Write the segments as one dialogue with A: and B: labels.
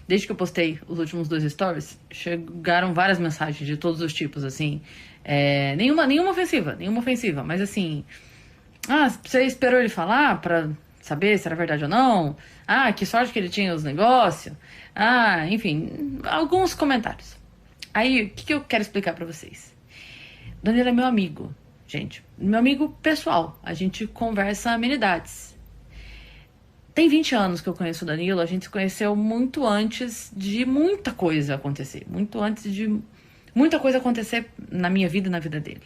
A: desde que eu postei os últimos 2 stories, chegaram várias mensagens de todos os tipos, assim. Nenhuma ofensiva, mas assim. Ah, você esperou ele falar pra saber se era verdade ou não? Ah, que sorte que ele tinha os negócios. Ah, enfim, alguns comentários. Aí, o que eu quero explicar pra vocês? Danilo é meu amigo, gente. Meu amigo pessoal. A gente conversa amenidades. Tem 20 anos que eu conheço o Danilo, a gente se conheceu muito antes de muita coisa acontecer. Muito antes de muita coisa acontecer na minha vida e na vida dele.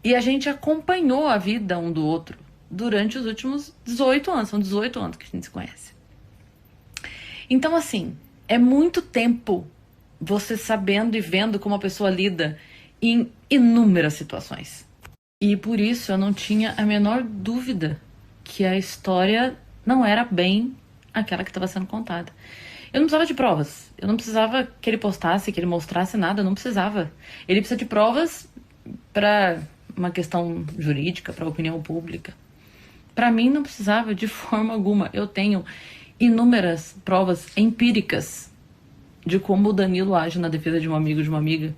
A: E a gente acompanhou a vida um do outro durante os últimos 18 anos. São 18 anos que a gente se conhece. Então, assim, é muito tempo você sabendo e vendo como a pessoa lida em inúmeras situações. E por isso eu não tinha a menor dúvida que a história não era bem aquela que estava sendo contada. Eu não precisava de provas. Eu não precisava que ele postasse, que ele mostrasse nada. Eu não precisava. Ele precisa de provas para uma questão jurídica, para opinião pública. Para mim não precisava de forma alguma. Eu tenho inúmeras provas empíricas de como o Danilo age na defesa de um amigo, de uma amiga.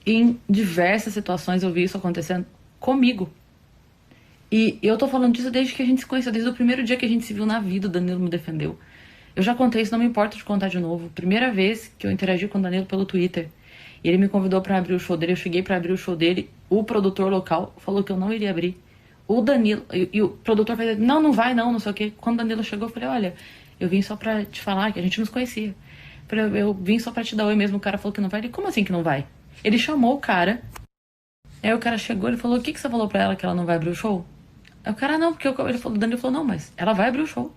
A: Em diversas situações eu vi isso acontecendo comigo. E eu tô falando disso desde que a gente se conheceu, desde o primeiro dia que a gente se viu na vida, o Danilo me defendeu. Eu já contei isso, não me importa de contar de novo. Primeira vez que eu interagi com o Danilo pelo Twitter. E ele me convidou pra abrir o show dele, eu cheguei pra abrir o show dele, o produtor local falou que eu não iria abrir. O Danilo, e o produtor falou, não vai não, não sei o quê. Quando o Danilo chegou, eu falei, olha, eu vim só pra te falar que a gente nos conhecia. Eu falei, eu vim só pra te dar oi mesmo, o cara falou que não vai. Ele, como assim que não vai? Ele chamou o cara, aí o cara chegou, ele falou, o que você falou pra ela que ela não vai abrir o show? Aí o cara, não, porque o Danilo falou, não, mas ela vai abrir o show.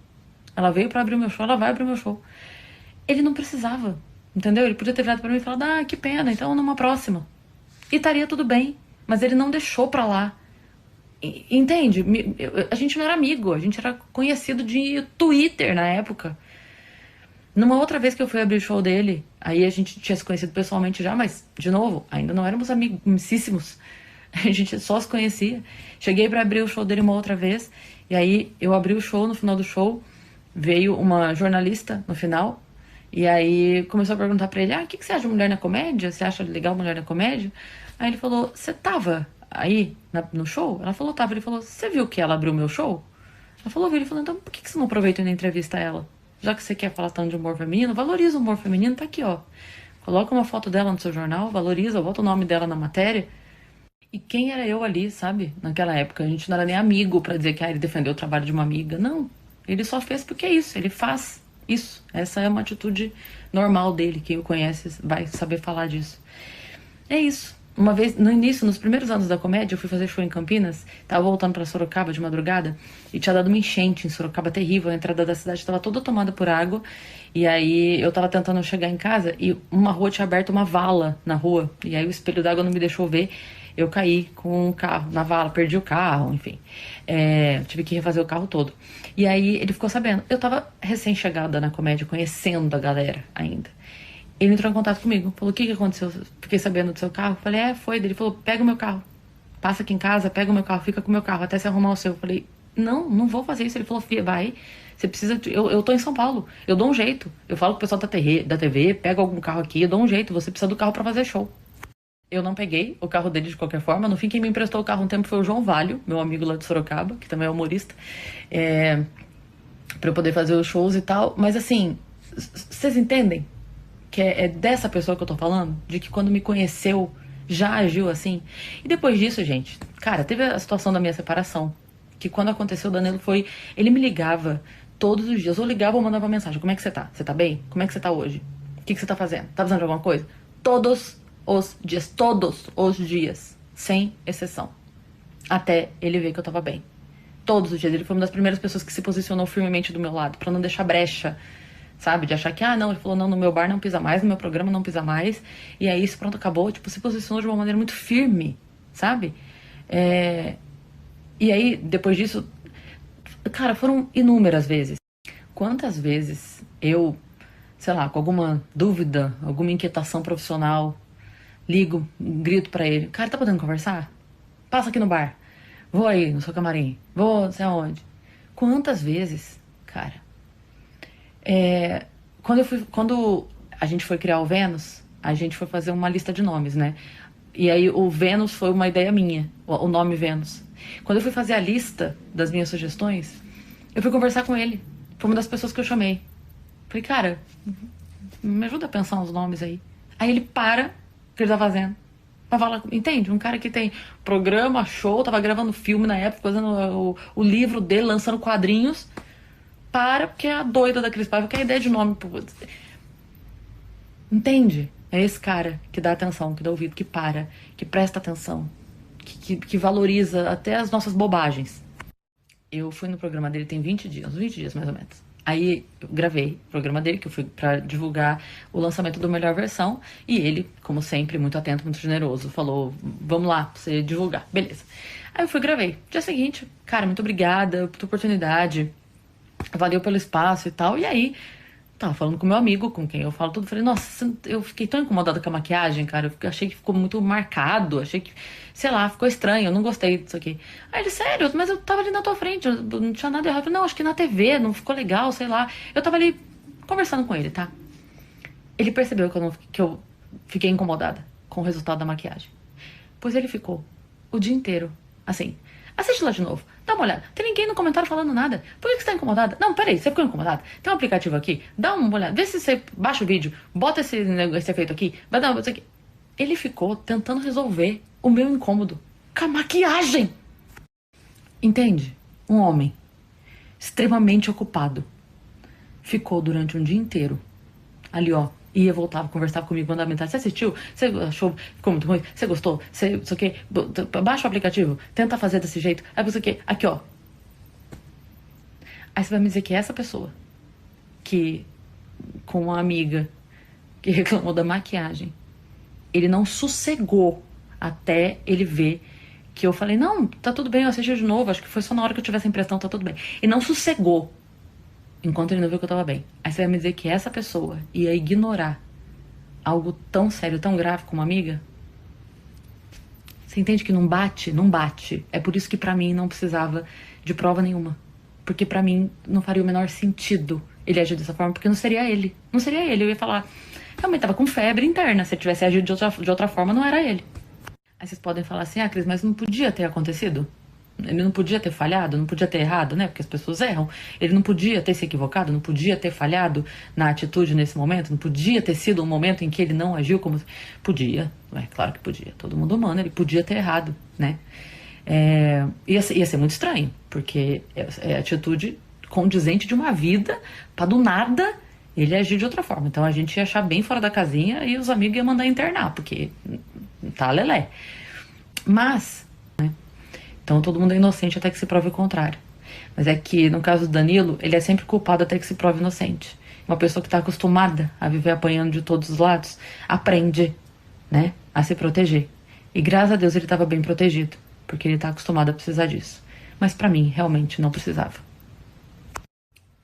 A: Ela veio pra abrir o meu show, ela vai abrir o meu show. Ele não precisava, entendeu? Ele podia ter virado pra mim e falado, ah, que pena, então numa próxima. E estaria tudo bem, mas ele não deixou pra lá. Entende? A gente não era amigo, a gente era conhecido de Twitter na época. Numa outra vez que eu fui abrir o show dele, aí a gente tinha se conhecido pessoalmente já, mas, de novo, ainda não éramos amicíssimos. A gente só se conhecia. Cheguei pra abrir o show dele uma outra vez, e aí eu abri o show, no final do show, veio uma jornalista no final, e aí começou a perguntar pra ele, ah, o que você acha de Mulher na Comédia? Você acha legal Mulher na Comédia? Aí ele falou, você tava aí no show? Ela falou, tava. Ele falou, você viu que ela abriu o meu show? Ela falou, vi. Ele falou, então por que você não aproveita e não entrevista ela? Já que você quer falar tanto de humor feminino, valoriza o humor feminino, tá aqui, ó. Coloca uma foto dela no seu jornal, valoriza, bota o nome dela na matéria. E quem era eu ali, sabe? Naquela época, a gente não era nem amigo pra dizer que ele defendeu o trabalho de uma amiga. Não, ele só fez porque é isso, ele faz isso. Essa é uma atitude normal dele, quem o conhece vai saber falar disso. É isso. Uma vez, no início, nos primeiros anos da comédia, eu fui fazer show em Campinas, tava voltando pra Sorocaba de madrugada, e tinha dado uma enchente em Sorocaba terrível, a entrada da cidade tava toda tomada por água, e aí eu tava tentando chegar em casa, e uma rua tinha aberto uma vala na rua, e aí o espelho d'água não me deixou ver, eu caí com o carro na vala, perdi o carro, enfim. Tive que refazer o carro todo. E aí ele ficou sabendo. Eu tava recém-chegada na comédia, conhecendo a galera ainda. Ele entrou em contato comigo, falou, o que aconteceu? Fiquei sabendo do seu carro. Falei, foi. Ele falou, pega o meu carro. Passa aqui em casa, pega o meu carro, fica com o meu carro, até se arrumar o seu. Eu falei, não vou fazer isso. Ele falou, filha, vai. Você precisa. Eu tô em São Paulo, eu dou um jeito. Eu falo com o pessoal da TV, pega algum carro aqui, eu dou um jeito. Você precisa do carro pra fazer show. Eu não peguei o carro dele de qualquer forma. No fim, quem me emprestou o carro um tempo foi o João Valho, meu amigo lá de Sorocaba, que também é humorista, pra eu poder fazer os shows e tal. Mas assim, vocês entendem que é dessa pessoa que eu tô falando? De que quando me conheceu, já agiu assim? E depois disso, gente, cara, teve a situação da minha separação. Que quando aconteceu, o Danilo foi... Ele me ligava todos os dias. Ou ligava ou mandava mensagem. Como é que você tá? Você tá bem? Como é que você tá hoje? O que você tá fazendo? Tá precisando de alguma coisa? Todos os dias, sem exceção. Até ele ver que eu tava bem. Todos os dias. Ele foi uma das primeiras pessoas que se posicionou firmemente do meu lado, pra não deixar brecha, sabe? De achar que, não, ele falou, não, no meu bar não pisa mais, no meu programa não pisa mais. E aí isso, pronto, acabou. Tipo, se posicionou de uma maneira muito firme, sabe? E aí, depois disso, cara, foram inúmeras vezes. Quantas vezes eu, sei lá, com alguma dúvida, alguma inquietação profissional, ligo, grito pra ele, cara, tá podendo conversar? Passa aqui no bar. Vou aí no seu camarim. Vou não sei aonde. Quantas vezes, cara, Quando a gente foi criar o Vênus, a gente foi fazer uma lista de nomes, né? E aí o Vênus foi uma ideia minha, o nome Vênus. Quando eu fui fazer a lista das minhas sugestões, eu fui conversar com ele. Foi uma das pessoas que eu chamei. Falei, cara, me ajuda a pensar uns nomes aí. Aí ele para o que ele tá fazendo. Pra falar, entende? Um cara que tem programa, show, tava gravando filme na época, fazendo o livro dele, lançando quadrinhos. Para, porque é a doida da Cris Paiva, que é a ideia de nome. Entende? É esse cara que dá atenção, que dá ouvido, que para, que presta atenção, que valoriza até as nossas bobagens. Eu fui no programa dele tem 20 dias, uns 20 dias mais ou menos. Aí eu gravei o programa dele, que eu fui pra divulgar o lançamento do Melhor Versão. E ele, como sempre, muito atento, muito generoso, falou, vamos lá, pra você divulgar. Beleza. Aí eu fui e gravei. Dia seguinte, cara, muito obrigada pela oportunidade. Valeu pelo espaço e tal. E aí, tava falando com meu amigo, com quem eu falo tudo. Falei, nossa, eu fiquei tão incomodada com a maquiagem, cara. Eu achei que ficou muito marcado. Achei que, sei lá, ficou estranho. Eu não gostei disso aqui. Aí ele, sério, mas eu tava ali na tua frente. Eu não tinha nada errado. Eu falei, não, acho que na TV não ficou legal, sei lá. Eu tava ali conversando com ele, tá? Ele percebeu que eu fiquei incomodada com o resultado da maquiagem. Pois ele ficou o dia inteiro, assim. Assiste lá de novo, dá uma olhada. Tem ninguém no comentário falando nada. Por que você tá incomodada? Não, peraí, você ficou incomodada? Tem um aplicativo aqui, dá uma olhada. Vê se você baixa o vídeo, bota esse efeito aqui, vai dar isso aqui. Ele ficou tentando resolver o meu incômodo com a maquiagem. Entende? Um homem extremamente ocupado ficou durante um dia inteiro ali, ó. Ia, voltava, conversava comigo, mandava mensagem. Você assistiu? Você achou? Ficou muito ruim? Você gostou? Você, não sei o quê? Baixa o aplicativo. Tenta fazer desse jeito. Aí você o quê? Aqui, ó. Aí você vai me dizer que essa pessoa que, com uma amiga que reclamou da maquiagem, ele não sossegou até ele ver que eu falei, não, tá tudo bem, eu assisti de novo. Acho que foi só na hora que eu tivesse a impressão, tá tudo bem. E não sossegou enquanto ele não viu que eu tava bem. Aí você vai me dizer que essa pessoa ia ignorar algo tão sério, tão grave como uma amiga? Você entende que não bate? Não bate. É por isso que pra mim não precisava de prova nenhuma. Porque pra mim não faria o menor sentido ele agir dessa forma, porque não seria ele. Não seria ele. Eu ia falar, realmente tava com febre interna. Se ele tivesse agido de outra forma, não era ele. Aí vocês podem falar assim, Cris, mas não podia ter acontecido? Ele não podia ter falhado, não podia ter errado, né? Porque as pessoas erram. Ele não podia ter se equivocado, não podia ter falhado na atitude nesse momento, não podia ter sido um momento em que ele não agiu como... Podia, é claro que podia. Todo mundo humano, ele podia ter errado, né? Ia ser muito estranho, porque é atitude condizente de uma vida, pra do nada ele agir de outra forma. Então a gente ia achar bem fora da casinha e os amigos iam mandar internar, porque tá lelé. Mas... Então todo mundo é inocente até que se prove o contrário. Mas é que, no caso do Danilo, ele é sempre culpado até que se prove inocente. Uma pessoa que está acostumada a viver apanhando de todos os lados, aprende, né, a se proteger. E graças a Deus ele estava bem protegido, porque ele está acostumado a precisar disso. Mas pra mim, realmente, não precisava.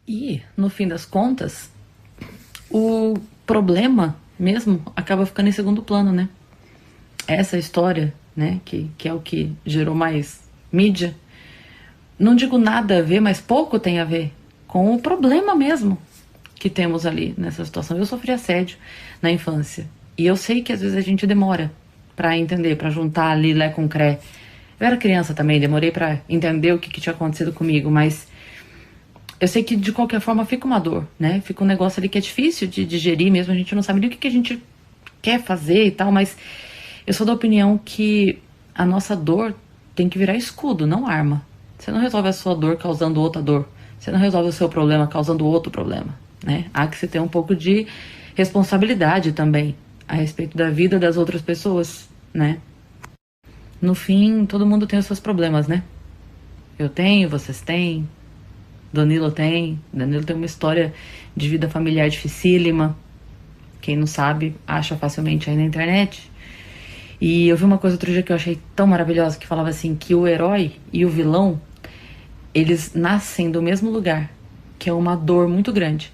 A: E, no fim das contas, o problema mesmo acaba ficando em segundo plano, né? Essa história, né, que é o que gerou mais mídia, não digo nada a ver, mas pouco tem a ver com o problema mesmo que temos ali nessa situação. Eu sofri assédio na infância e eu sei que às vezes a gente demora pra entender, pra juntar ali lé com cré. Eu era criança também, demorei pra entender o que tinha acontecido comigo, mas eu sei que de qualquer forma fica uma dor, né? Fica um negócio ali que é difícil de digerir mesmo, a gente não sabe nem o que a gente quer fazer e tal, mas eu sou da opinião que a nossa dor tem que virar escudo, não arma. Você não resolve a sua dor causando outra dor. Você não resolve o seu problema causando outro problema, né? Há que se ter um pouco de responsabilidade também a respeito da vida das outras pessoas, né? No fim, todo mundo tem os seus problemas, né? Eu tenho, vocês têm, Danilo tem. Danilo tem uma história de vida familiar dificílima. Quem não sabe, acha facilmente aí na internet. E eu vi uma coisa outro dia que eu achei tão maravilhosa, que falava assim, que o herói e o vilão, eles nascem do mesmo lugar, que é uma dor muito grande.